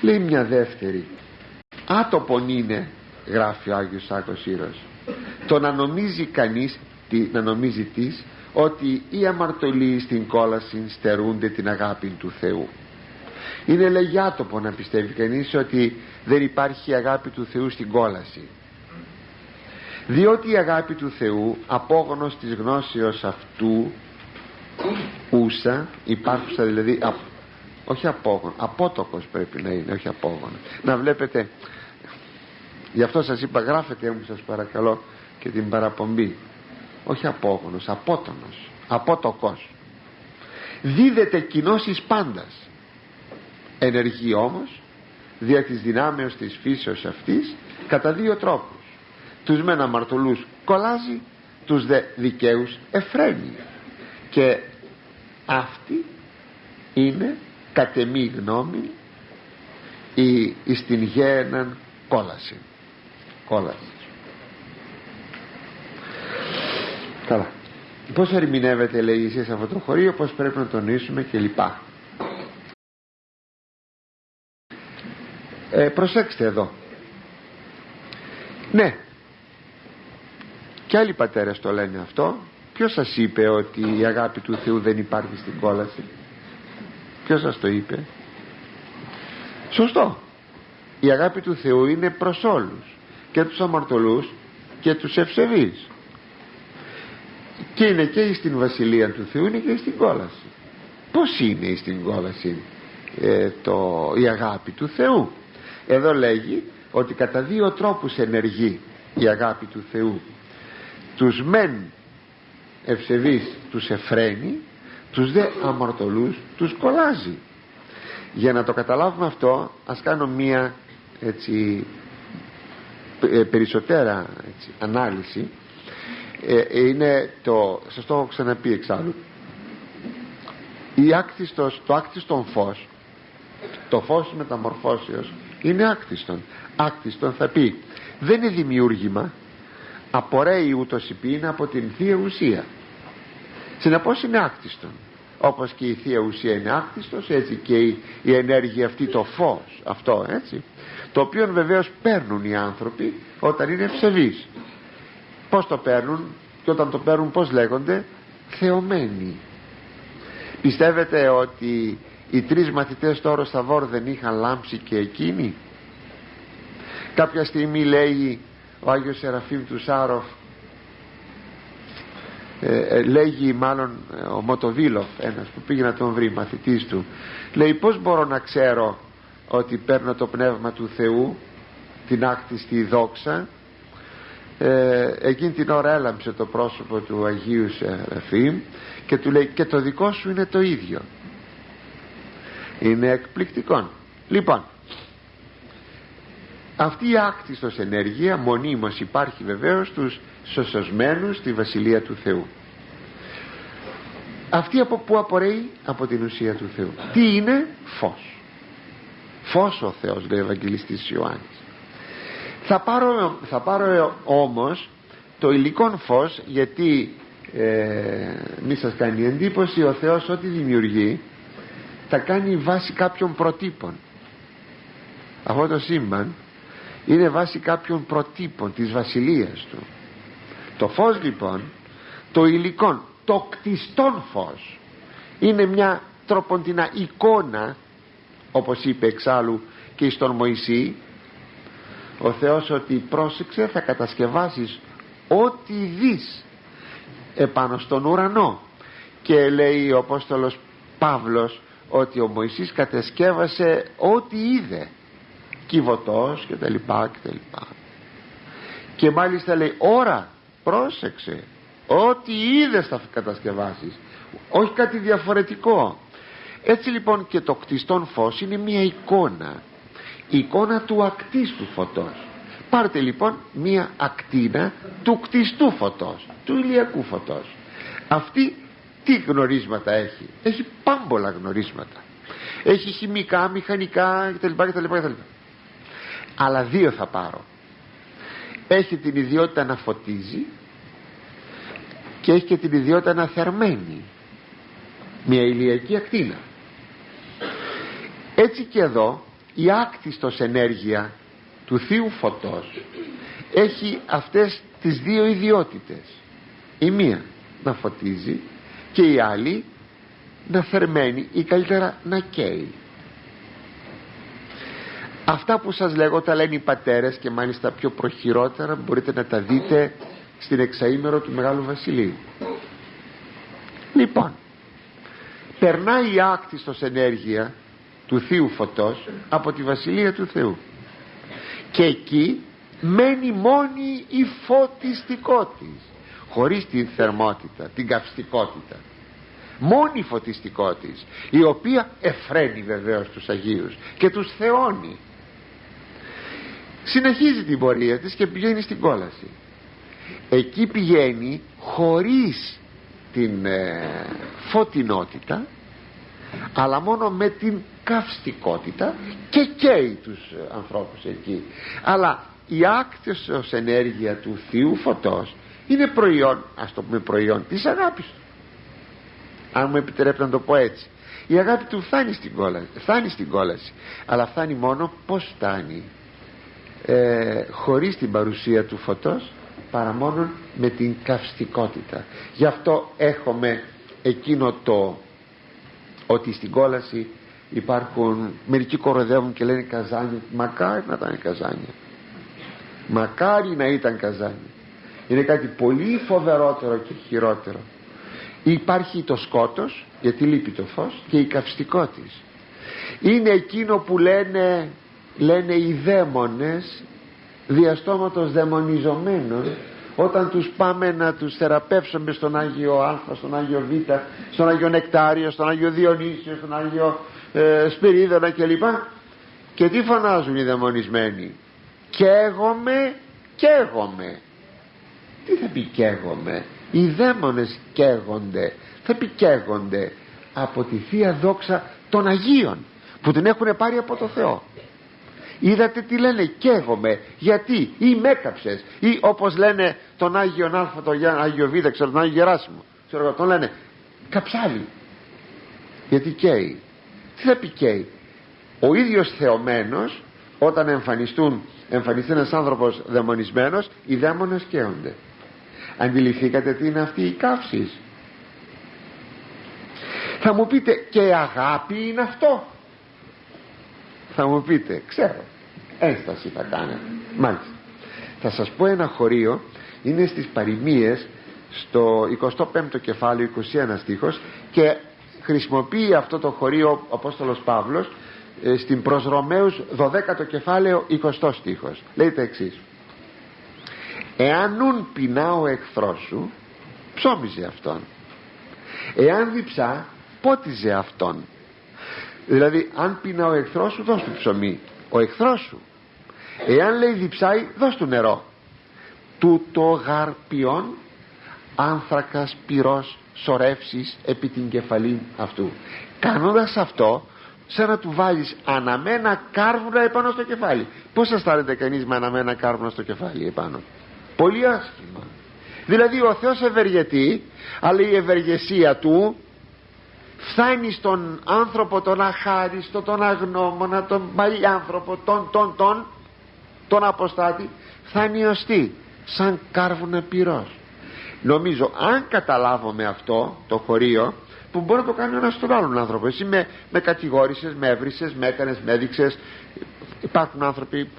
Λέει μια δεύτερη: άτοπον είναι, γράφει ο Άγιος Σάκος Ήρος, το να νομίζει κανείς, να νομίζει της, ότι οι αμαρτωλοί στην κόλαση στερούνται την αγάπη του Θεού. Είναι, λέγει, άτοπο να πιστεύει κανείς ότι δεν υπάρχει αγάπη του Θεού στην κόλαση, διότι η αγάπη του Θεού, απόγονος της γνώσεως αυτού, ούσα, υπάρχουσα δηλαδή, όχι απόγονο, απότοκος πρέπει να είναι, όχι απόγονο. Να βλέπετε, γι' αυτό σας είπα, γράφετε μου σας παρακαλώ και την παραπομπή, όχι απόγονος, απότονος, απότοκος. Δίδεται κοινός εις πάντας, ενεργεί όμως δια της δυνάμεως της φύσεως αυτής κατά δύο τρόπους. Τους μεν αμαρτωλούς κολλάζει, τους δε δικαίους εφραίνει, και αυτή είναι κατ' εμή γνώμη η στην γέναν κόλαση. Καλά, πώς ερμηνεύεται, λέει, εσείς αυτό το χωρίο, πώς πρέπει να τονίσουμε κλπ. Προσέξτε εδώ. Ναι, και άλλοι πατέρες το λένε αυτό. Ποιος σας είπε ότι η αγάπη του Θεού δεν υπάρχει στην κόλαση? Ποιος σας το είπε? Σωστό. Η αγάπη του Θεού είναι προς όλους, και τους αμαρτωλούς και τους ευσεβείς, και είναι και στην βασιλεία του Θεού, είναι και στην κόλαση. Πώς είναι στην κόλαση η αγάπη του Θεού? Εδώ λέγει ότι κατά δύο τρόπους ενεργεί η αγάπη του Θεού. Τους μεν ευσεβείς τους εφραίνει, τους δε αμαρτωλούς τους κολλάζει. Για να το καταλάβουμε αυτό, ας κάνω μία έτσι περισσότερα έτσι, ανάλυση. Είναι σας το έχω ξαναπεί εξάλλου, το άκτιστον φως, το φως μεταμορφώσεως είναι άκτιστον. Άκτιστον θα πει δεν είναι δημιούργημα, απορρέει ούτως υπήν από την Θεία Ουσία, συνεπώς είναι άκτιστον. Όπως και η Θεία Ουσία είναι άκτιστος, έτσι και η ενέργεια αυτή, το φως αυτό, έτσι, το οποίο βεβαίως παίρνουν οι άνθρωποι όταν είναι ευσεβείς. Πώς το παίρνουν? Και όταν το παίρνουν πώς λέγονται? Θεωμένοι. Πιστεύετε ότι οι τρεις μαθητές του Όρος Θαβόρ δεν είχαν λάμψει και εκείνοι? Κάποια στιγμή λέει ο Άγιος Σεραφείμ του Σάροφ, λέγει μάλλον ο Μοτοβίλοφ, ένας που πήγε να τον βρει, μαθητής του, λέει, πώς μπορώ να ξέρω ότι παίρνω το Πνεύμα του Θεού, την άκτιστη δόξα? Εκείνη την ώρα έλαμψε το πρόσωπο του Αγίου Σεραφείμ και του λέει, και το δικό σου είναι το ίδιο. Είναι εκπληκτικό. Λοιπόν, αυτή η άκτιστος ενέργεια μονίμως υπάρχει βεβαίως στους σωσοσμένους στη Βασιλεία του Θεού. Αυτή από που απορρέει? Από την ουσία του Θεού. Τι είναι? Φως. Φως ο Θεός, λέει ο Ευαγγελιστής Ιωάννης. Θα πάρω όμως το υλικόν φως, γιατί μη σας κάνει εντύπωση, ο Θεός ό,τι δημιουργεί θα κάνει βάση κάποιων προτύπων. Αυτό το σύμπαν είναι βάση κάποιων προτύπων της βασιλείας του. Το φως λοιπόν, το υλικόν, το κτιστόν φως, είναι μια τροποντινά εικόνα, όπως είπε εξάλλου και στον Μωυσή ο Θεός, ότι πρόσεξε, θα κατασκευάσεις ό,τι δεις επάνω στον ουρανό. Και λέει ο Απόστολος Παύλος ότι ο Μωυσής κατασκεύασε ό,τι είδε, κυβωτός και τα λοιπά και τα λοιπά. Και μάλιστα λέει, ώρα, πρόσεξε, ό,τι είδες θα κατασκευάσεις, όχι κάτι διαφορετικό. Έτσι λοιπόν και το κτιστόν φως είναι μια εικόνα, η εικόνα του ακτίστου φωτός. Πάρτε λοιπόν μια ακτίνα του κτιστού φωτός, του ηλιακού φωτός. Αυτή τι γνωρίσματα έχει? Έχει πάμπολα γνωρίσματα, έχει χημικά, μηχανικά κτλ. Αλλά δύο θα πάρω. Έχει την ιδιότητα να φωτίζει και έχει και την ιδιότητα να θερμαίνει. Μια ηλιακή ακτίνα. Έτσι και εδώ η άκτιστος ενέργεια του Θείου Φωτός έχει αυτές τις δύο ιδιότητες. Η μία να φωτίζει και η άλλη να θερμαίνει ή καλύτερα να καίει. Αυτά που σας λέγω τα λένε οι πατέρες, και μάλιστα πιο προχειρότερα μπορείτε να τα δείτε στην εξαήμερο του Μεγάλου Βασιλείου. Λοιπόν, περνάει η άκτιστος ενέργεια του Θείου Φωτός από τη Βασιλεία του Θεού, και εκεί μένει μόνη η φωτιστικότης, χωρίς την θερμότητα, την καυστικότητα. Μόνη η φωτιστικότης, η οποία εφραίνει βεβαίως τους Αγίους και τους θεώνει. Συνεχίζει την πορεία της και πηγαίνει στην κόλαση. Εκεί πηγαίνει χωρίς την φωτεινότητα, αλλά μόνο με την καυστικότητα, και καίει τους ανθρώπους εκεί. Αλλά η άκτιστος ενέργεια του Θείου Φωτός είναι προϊόν, ας το πούμε προϊόν της αγάπης του, αν μου επιτρέπετε να το πω έτσι. Η αγάπη του φτάνει στην κόλαση, αλλά φτάνει μόνο πως φτάνει, χωρίς την παρουσία του φωτός, παρά μόνο με την καυστικότητα. Γι' αυτό έχουμε εκείνο το ότι στην κόλαση υπάρχουν, μερικοί κοροϊδεύουν και λένε καζάνια. Μακάρι να ήταν καζάνια, μακάρι να ήταν καζάνια. Είναι κάτι πολύ φοβερότερο και χειρότερο. Υπάρχει το σκότος, γιατί λείπει το φως, και η καυστικότης είναι εκείνο που λένε οι δαίμονες, διαστόματος δαιμονιζομένων, όταν τους πάμε να τους θεραπεύσουμε στον Άγιο Α, στον Άγιο Β, στον Άγιο Νεκτάριο, στον Άγιο Διονύσιο, στον Άγιο Σπυρίδωνα κλπ. Και τι φωνάζουν οι δαιμονισμένοι? Καίγομαι, καίγομαι. Τι θα πει καίγομαι? Οι δαίμονες καίγονται. Θα πει καίγονται από τη Θεία Δόξα των Αγίων που την έχουν πάρει από το Θεό. Είδατε τι λένε? Καίγομαι. Γιατί? Ή με έκαψες, ή όπως λένε τον Άγιον Α, τον Άγιο Β, ξέρω, τον Άγιο Γεράσιμο, ξέρω, τον λένε καψάλι. Γιατί καίει. Τι θα πει καίει? Ο ίδιος θεωμένος, όταν εμφανιστεί ένας άνθρωπος δαιμονισμένος, οι δαίμονες καίονται. Αντιληφθήκατε τι είναι αυτή η καύση? Θα μου πείτε, και αγάπη είναι αυτό? Θα μου πείτε, ξέρω, ένσταση θα κάνετε. Μάλιστα. Θα σας πω ένα χωρίο, είναι στις Παροιμίες, στο 25ο κεφάλαιο, 21 στίχος, και χρησιμοποιεί αυτό το χωρίο ο Απόστολος Παύλος στην προς Ρωμαίους 12ο κεφάλαιο, 20 στίχος. Λέει τα εξής: εάν νουν πεινά ο εχθρός σου, ψώμιζε αυτόν. Εάν διψά, πότιζε αυτόν. Δηλαδή, αν πεινά ο εχθρός σου, δώσ' του ψωμί. Ο εχθρός σου. Εάν λέει διψάει, δώσ' του νερό. Τούτο γαρπιόν άνθρακας πυρός σωρεύσεις επί την κεφαλή αυτού. Κάνοντας αυτό, σαν να του βάλεις αναμένα κάρβουνα επάνω στο κεφάλι. Πώς αισθάνεται κανείς με αναμένα κάρβουνα στο κεφάλι επάνω? Πολύ άσχημα. Δηλαδή ο Θεός ευεργετεί, αλλά η ευεργεσία του φτάνει στον άνθρωπο τον αχάριστο, τον αγνώμονα, τον παλιάνθρωπο, τον αποστάτη, φτάνει ως τι? Σαν κάρβουνα πυρός. Νομίζω, αν καταλάβουμε αυτό το χωρίο, που μπορεί να το κάνει ένας τον άλλον άνθρωπο. Εσύ με κατηγόρησες, με έβρισες, με έκανες, με έδειξες. Υπάρχουν άνθρωποι,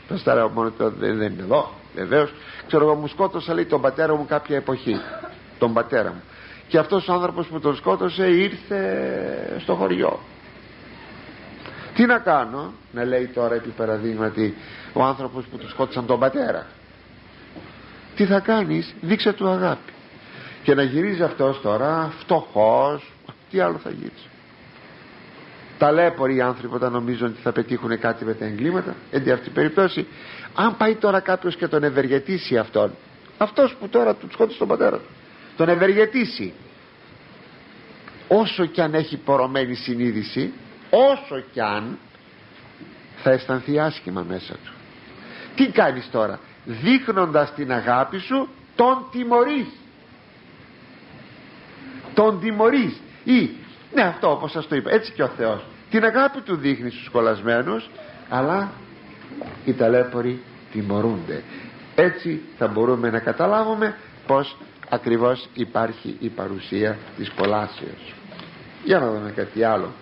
θα τα λέω μόνο, δεν είναι εδώ, βεβαίως. Ξέρω εγώ, μου σκότωσα, λέει, τον πατέρα μου κάποια εποχή, τον πατέρα μου, και αυτός ο άνθρωπος που τον σκότωσε ήρθε στο χωριό. Τι να κάνω? Να λέει τώρα, επί παραδείγματι, ο άνθρωπος που του σκότωσαν τον πατέρα. Τι θα κάνεις? Δείξε του αγάπη. Και να γυρίζει αυτός τώρα φτωχός, τι άλλο θα γυρίσει? Ταλέποροι οι άνθρωποι όταν νομίζουν ότι θα πετύχουν κάτι με τα εγκλήματα, εν αυτή την περίπτωση, αν πάει τώρα κάποιος και τον ευεργετήσει αυτός που τώρα του σκότωσε τον πατέρα του, τον ευεργετήσει, όσο κι αν έχει πορωμένη συνείδηση, όσο κι αν, θα αισθανθεί άσχημα μέσα του. Τι κάνεις τώρα? Δείχνοντας την αγάπη σου, τον τιμωρείς. Τον τιμωρείς. Ή, ναι, αυτό όπως σας το είπα, έτσι και ο Θεός την αγάπη του δείχνει στους κολλασμένους, αλλά οι ταλέποροι τιμωρούνται. Έτσι θα μπορούμε να καταλάβουμε πως ακριβώς υπάρχει η παρουσία της κολάσεως. Για να δούμε κάτι άλλο.